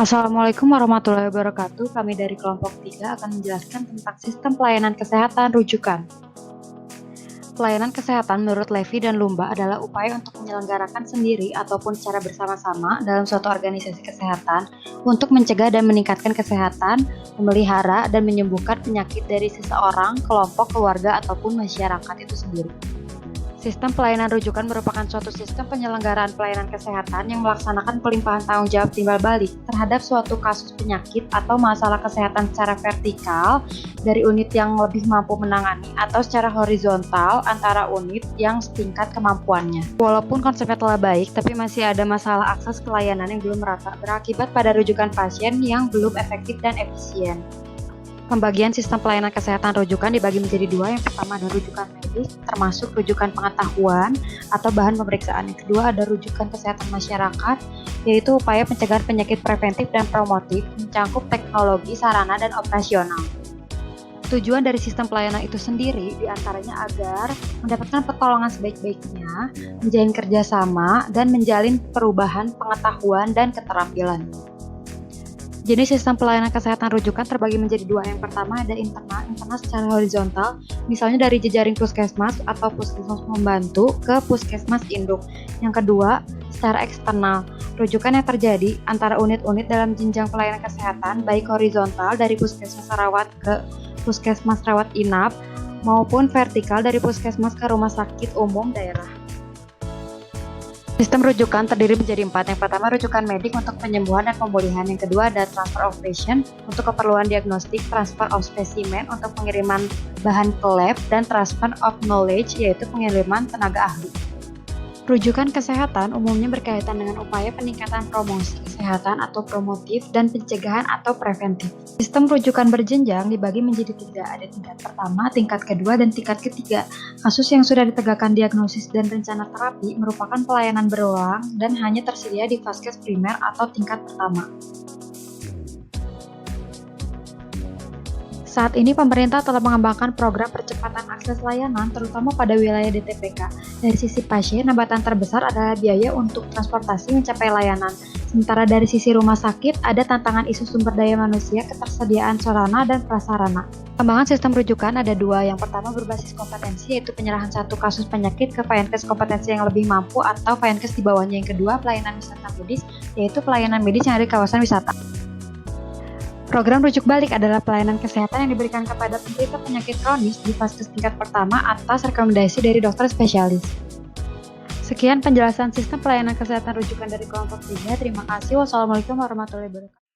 Assalamualaikum warahmatullahi wabarakatuh. Kami dari kelompok 3 akan menjelaskan tentang sistem pelayanan kesehatan rujukan. Pelayanan kesehatan menurut Levy dan Lumba adalah upaya untuk menyelenggarakan sendiri ataupun secara bersama-sama dalam suatu organisasi kesehatan untuk mencegah dan meningkatkan kesehatan, memelihara dan menyembuhkan penyakit dari seseorang, kelompok, keluarga, ataupun masyarakat itu sendiri. Sistem pelayanan rujukan merupakan suatu sistem penyelenggaraan pelayanan kesehatan yang melaksanakan pelimpahan tanggung jawab timbal balik terhadap suatu kasus penyakit atau masalah kesehatan secara vertikal dari unit yang lebih mampu menangani atau secara horizontal antara unit yang setingkat kemampuannya. Walaupun konsepnya telah baik, tapi masih ada masalah akses ke layanan yang belum merata berakibat pada rujukan pasien yang belum efektif dan efisien. Pembagian sistem pelayanan kesehatan rujukan dibagi menjadi dua. Yang pertama ada rujukan medis, termasuk rujukan pengetahuan atau bahan pemeriksaan. Yang kedua ada rujukan kesehatan masyarakat, yaitu upaya pencegahan penyakit preventif dan promotif, mencakup teknologi, sarana, dan operasional. Tujuan dari sistem pelayanan itu sendiri diantaranya agar mendapatkan pertolongan sebaik-baiknya, menjalin kerjasama, dan menjalin perubahan pengetahuan dan keterampilan. Jenis sistem pelayanan kesehatan rujukan terbagi menjadi dua. Yang pertama ada internal secara horizontal, misalnya dari jejaring puskesmas atau puskesmas membantu ke puskesmas induk. Yang kedua, secara eksternal, rujukan yang terjadi antara unit-unit dalam jenjang pelayanan kesehatan, baik horizontal dari puskesmas rawat ke puskesmas rawat inap, maupun vertikal dari puskesmas ke rumah sakit umum daerah. Sistem rujukan terdiri menjadi 4. Yang pertama, rujukan medik untuk penyembuhan dan pemulihan. Yang kedua, ada transfer of patient untuk keperluan diagnostik, transfer of specimen untuk pengiriman bahan ke lab, dan transfer of knowledge yaitu pengiriman tenaga ahli. Rujukan kesehatan umumnya berkaitan dengan upaya peningkatan promosi kesehatan atau promotif dan pencegahan atau preventif. Sistem rujukan berjenjang dibagi menjadi 3. Ada tingkat pertama, tingkat kedua, dan tingkat ketiga. Kasus yang sudah ditegakkan diagnosis dan rencana terapi merupakan pelayanan berulang dan hanya tersedia di vaskes primer atau tingkat pertama. Saat ini pemerintah telah mengembangkan program percepatan akses layanan terutama pada wilayah DTPK. Dari sisi pasien, hambatan terbesar adalah biaya untuk transportasi mencapai layanan. Sementara dari sisi rumah sakit, ada tantangan isu sumber daya manusia, ketersediaan sarana dan prasarana. Pengembangan sistem rujukan ada 2. Yang pertama berbasis kompetensi, yaitu penyerahan satu kasus penyakit ke Vankes kompetensi yang lebih mampu atau Vankes di bawahnya. Yang kedua, pelayanan wisata medis, yaitu pelayanan medis yang ada di kawasan wisata. Program rujuk balik adalah pelayanan kesehatan yang diberikan kepada penderita penyakit kronis di vaskes tingkat pertama atas rekomendasi dari dokter spesialis. Sekian penjelasan sistem pelayanan kesehatan rujukan dari kelompok 3. Terima kasih. Wassalamualaikum warahmatullahi wabarakatuh.